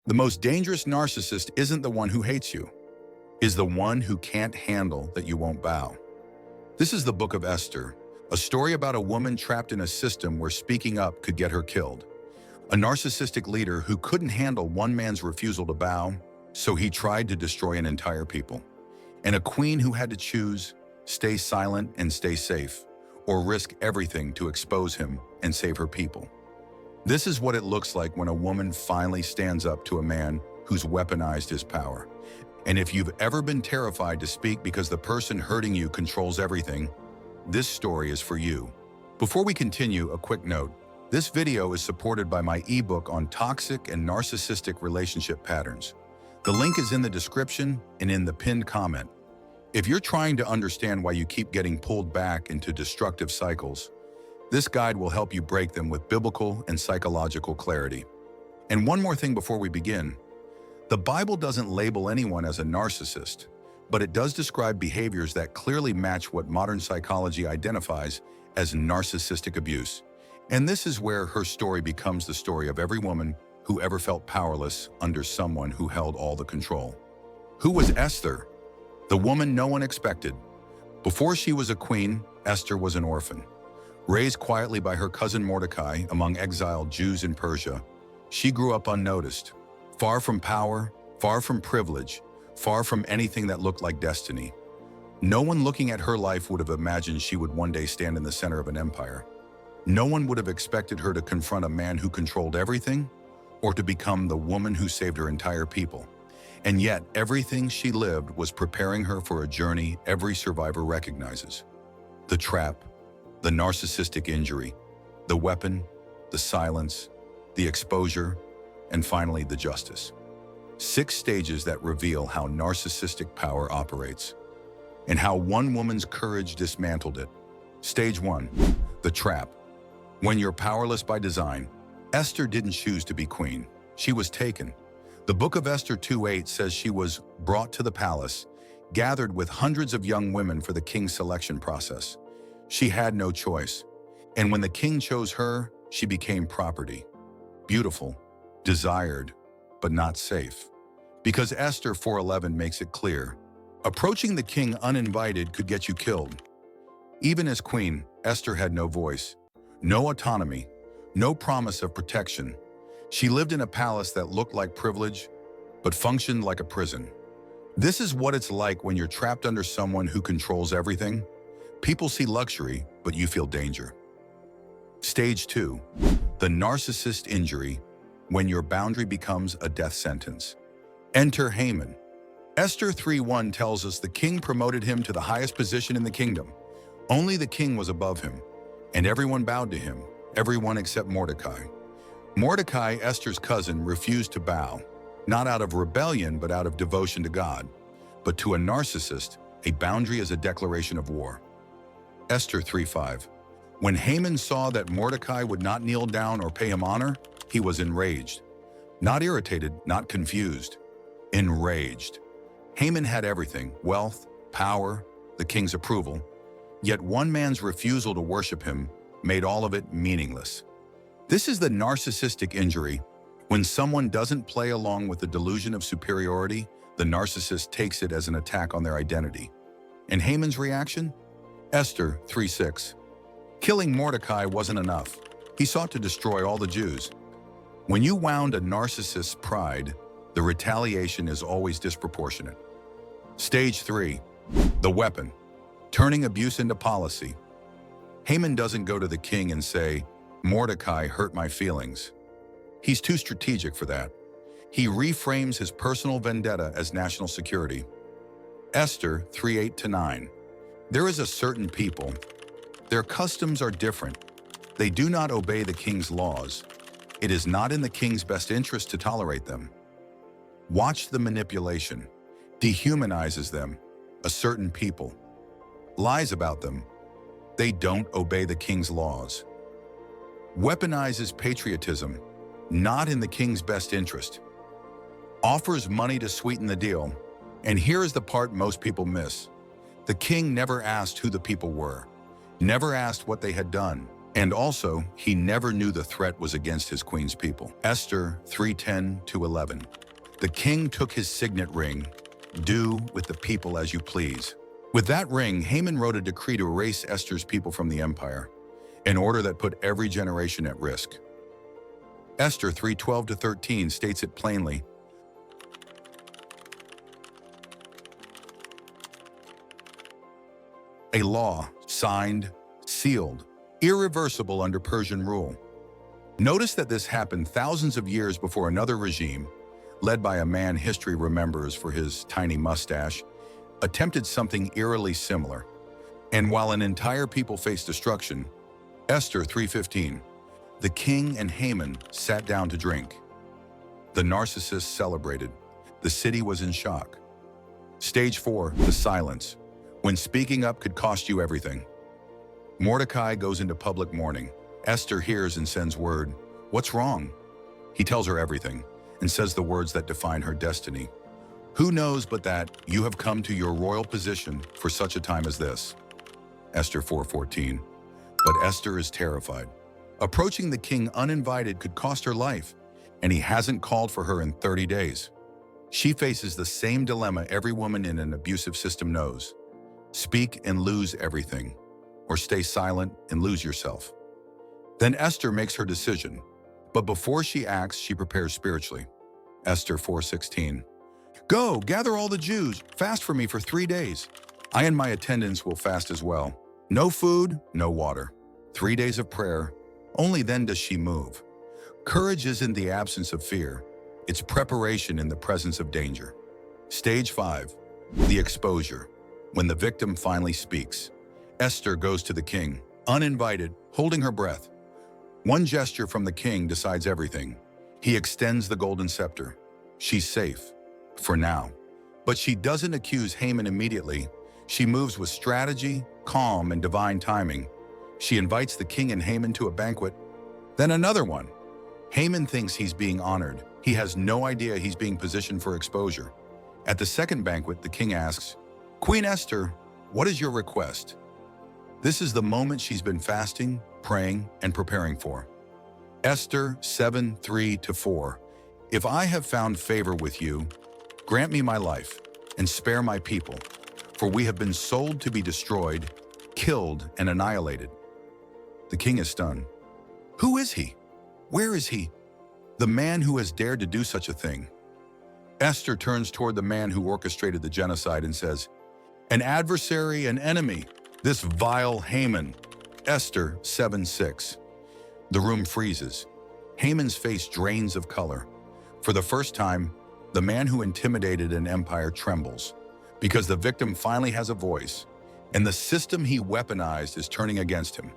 The most dangerous narcissist isn't the one who hates you, is the one who can't handle that you won't bow. This is the book of Esther, a story about a woman trapped in a system where speaking up could get her killed. A narcissistic leader who couldn't handle one man's refusal to bow, so he tried to destroy an entire people. And a queen who had to choose, stay silent and stay safe, or risk everything to expose him and save her people. This is what it looks like when a woman finally stands up to a man who's weaponized his power. And if you've ever been terrified to speak because the person hurting you controls everything, this story is for you. Before we continue, a quick note. This video is supported by my ebook on toxic and narcissistic relationship patterns. The link is in the description and in the pinned comment. If you're trying to understand why you keep getting pulled back into destructive cycles, this guide will help you break them with biblical and psychological clarity. And one more thing before we begin. The Bible doesn't label anyone as a narcissist, but it does describe behaviors that clearly match what modern psychology identifies as narcissistic abuse. And this is where her story becomes the story of every woman who ever felt powerless under someone who held all the control. Who was Esther? The woman no one expected. Before she was a queen, Esther was an orphan. Raised quietly by her cousin Mordecai among exiled Jews in Persia, she grew up unnoticed, far from power, far from privilege, far from anything that looked like destiny. No one looking at her life would have imagined she would one day stand in the center of an empire. No one would have expected her to confront a man who controlled everything, or to become the woman who saved her entire people. And yet, everything she lived was preparing her for a journey every survivor recognizes. The trap, the narcissistic injury, the weapon, the silence, the exposure, and finally the justice. 6 stages that reveal how narcissistic power operates, and how one woman's courage dismantled it. Stage 1, the trap. When you're powerless by design, Esther didn't choose to be queen. She was taken. The book of Esther 2:8 says she was brought to the palace, gathered with hundreds of young women for the king's selection process. She had no choice. And when the king chose her, she became property. Beautiful, desired, but not safe. Because Esther 4:11 makes it clear, approaching the king uninvited could get you killed. Even as queen, Esther had no voice, no autonomy, no promise of protection. She lived in a palace that looked like privilege, but functioned like a prison. This is what it's like when you're trapped under someone who controls everything. People see luxury, but you feel danger. Stage 2, the narcissist injury, when your boundary becomes a death sentence. Enter Haman. Esther 3:1 tells us the king promoted him to the highest position in the kingdom. Only the king was above him, and everyone bowed to him, everyone except Mordecai. Mordecai, Esther's cousin, refused to bow, not out of rebellion but out of devotion to God. But to a narcissist, a boundary is a declaration of war. Esther 3:5. When Haman saw that Mordecai would not kneel down or pay him honor, he was enraged. Not irritated, not confused. Enraged. Haman had everything: wealth, power, the king's approval. Yet one man's refusal to worship him made all of it meaningless. This is the narcissistic injury. When someone doesn't play along with the delusion of superiority, the narcissist takes it as an attack on their identity. And Haman's reaction? Esther 3:6. Killing Mordecai wasn't enough. He sought to destroy all the Jews. When you wound a narcissist's pride, the retaliation is always disproportionate. Stage 3, the weapon. Turning abuse into policy. Haman doesn't go to the king and say, "Mordecai hurt my feelings." He's too strategic for that. He reframes his personal vendetta as national security. Esther 3:8-9. There is a certain people. Their customs are different. They do not obey the king's laws. It is not in the king's best interest to tolerate them. Watch the manipulation. Dehumanizes them. A certain people. Lies about them. They don't obey the king's laws. Weaponizes patriotism, not in the king's best interest. Offers money to sweeten the deal. And here is the part most people miss. The king never asked who the people were, never asked what they had done, And also, he never knew the threat was against his queen's people. Esther 3:10-11. The king took his signet ring, "Do with the people as you please." With that ring, Haman wrote a decree to erase Esther's people from the empire, an order that put every generation at risk. Esther 3:12-13 states it plainly. A law, signed, sealed, irreversible under Persian rule. Notice that this happened thousands of years before another regime, led by a man history remembers for his tiny mustache, attempted something eerily similar. And while an entire people faced destruction, Esther 3:15, the king and Haman sat down to drink. The Narcissists celebrated. The city was in shock. Stage 4, the silence, when speaking up could cost you everything. Mordecai goes into public mourning. Esther hears and sends word. What's wrong? He tells her everything and says the words that define her destiny. Who knows but that you have come to your royal position for such a time as this? Esther 4:14. But Esther is terrified. Approaching the king uninvited could cost her life, and he hasn't called for her in 30 days. She faces the same dilemma every woman in an abusive system knows. Speak and lose everything, or stay silent and lose yourself. Then Esther makes her decision, but before she acts, she prepares spiritually. Esther 4:16. Go, gather all the Jews, fast for me for 3 days. I and my attendants will fast as well. No food, no water. 3 days of prayer. Only then does she move. Courage isn't the absence of fear. It's preparation in the presence of danger. Stage 5, the exposure. When the victim finally speaks, Esther goes to the king, uninvited, holding her breath. One gesture from the king decides everything. He extends the golden scepter. She's safe, for now. But she doesn't accuse Haman immediately. She moves with strategy, calm, and divine timing. She invites the king and Haman to a banquet, then another one. Haman thinks he's being honored. He has no idea he's being positioned for exposure. At the second banquet, the king asks, Queen Esther, what is your request? This is the moment she's been fasting, praying, and preparing for. Esther 7:3-4. If I have found favor with you, grant me my life and spare my people, for we have been sold to be destroyed, killed, and annihilated. The king is stunned. Who is he? Where is he? The man who has dared to do such a thing. Esther turns toward the man who orchestrated the genocide and says, an adversary, an enemy, this vile Haman. Esther 7:6. The room freezes. Haman's face drains of color. For the first time, the man who intimidated an empire trembles, because the victim finally has a voice, and the system he weaponized is turning against him.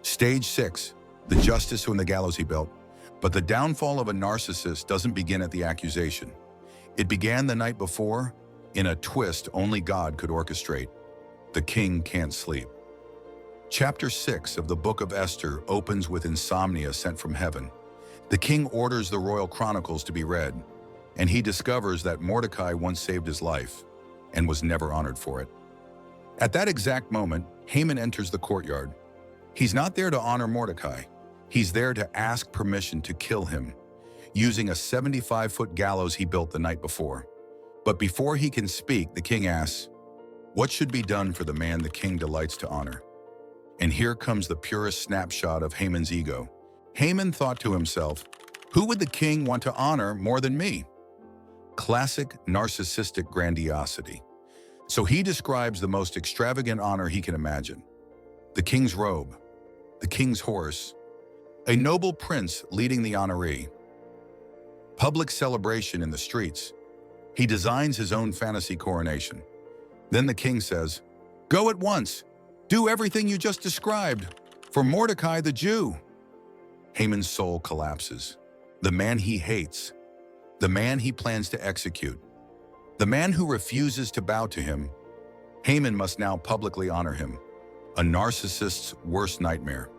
Stage 6, the justice on the gallows he built. But the downfall of a narcissist doesn't begin at the accusation. It began the night before, in a twist only God could orchestrate. The king can't sleep. Chapter 6 of the book of Esther opens with insomnia sent from heaven. The king orders the royal chronicles to be read, and he discovers that Mordecai once saved his life and was never honored for it. At that exact moment, Haman enters the courtyard. He's not there to honor Mordecai. He's there to ask permission to kill him, using a 75-foot gallows he built the night before. But before he can speak, the king asks, what should be done for the man the king delights to honor? And here comes the purest snapshot of Haman's ego. Haman thought to himself, who would the king want to honor more than me? Classic narcissistic grandiosity. So he describes the most extravagant honor he can imagine. The king's robe, the king's horse, a noble prince leading the honoree. Public celebration in the streets. He designs his own fantasy coronation. Then the king says, go at once. Do everything you just described for Mordecai the Jew. Haman's soul collapses. The man he hates, the man he plans to execute, the man who refuses to bow to him, Haman must now publicly honor him. A narcissist's worst nightmare.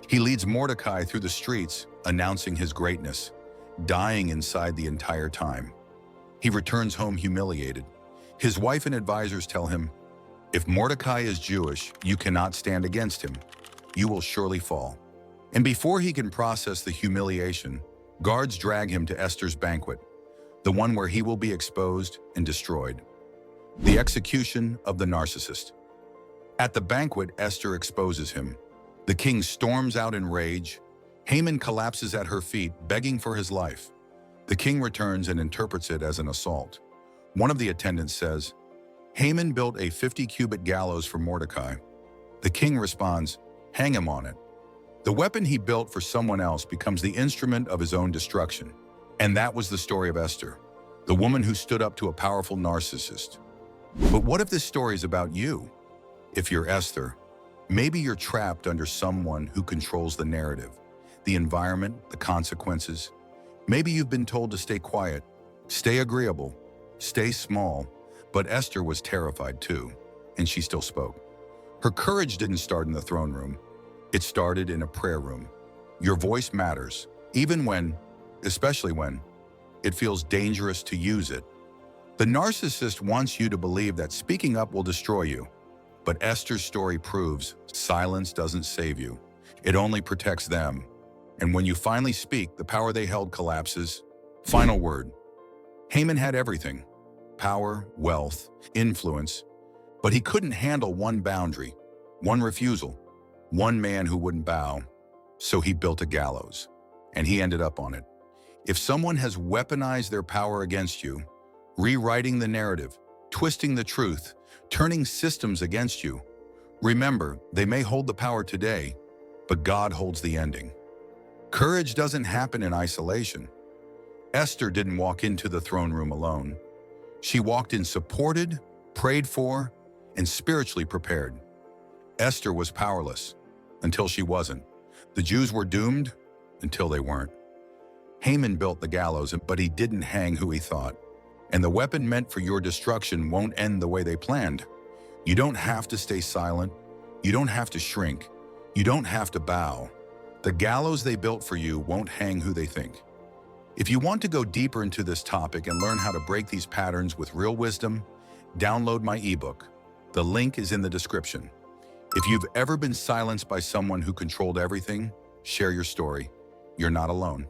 He leads Mordecai through the streets, announcing his greatness, dying inside the entire time. He returns home humiliated. His wife and advisors tell him, if Mordecai is Jewish, you cannot stand against him. You will surely fall. And before he can process the humiliation, guards drag him to Esther's banquet, the one where he will be exposed and destroyed. The execution of the narcissist. At the banquet, Esther exposes him. The king storms out in rage. Haman collapses at her feet, begging for his life. The king returns and interprets it as an assault. One of the attendants says, Haman built a 50-cubit gallows for Mordecai. The king responds, hang him on it. The weapon he built for someone else becomes the instrument of his own destruction. And that was the story of Esther, the woman who stood up to a powerful narcissist. But what if this story is about you? If you're Esther, maybe you're trapped under someone who controls the narrative, the environment, the consequences. Maybe you've been told to stay quiet, stay agreeable, stay small, but Esther was terrified too, and she still spoke. Her courage didn't start in the throne room. It started in a prayer room. Your voice matters, even when, especially when, it feels dangerous to use it. The narcissist wants you to believe that speaking up will destroy you. But Esther's story proves silence doesn't save you. It only protects them. And when you finally speak, the power they held collapses. Final word. Haman had everything: power, wealth, influence. But he couldn't handle one boundary, one refusal, one man who wouldn't bow. So he built a gallows, and he ended up on it. If someone has weaponized their power against you, rewriting the narrative, twisting the truth, turning systems against you, remember, they may hold the power today, but God holds the ending. Courage doesn't happen in isolation. Esther didn't walk into the throne room alone. She walked in supported, prayed for, and spiritually prepared. Esther was powerless until she wasn't. The Jews were doomed until they weren't. Haman built the gallows, but he didn't hang who he thought. And the weapon meant for your destruction won't end the way they planned. You don't have to stay silent. You don't have to shrink. You don't have to bow. The gallows they built for you won't hang who they think. If you want to go deeper into this topic and learn how to break these patterns with real wisdom, download my ebook. The link is in the description. If you've ever been silenced by someone who controlled everything, share your story. You're not alone.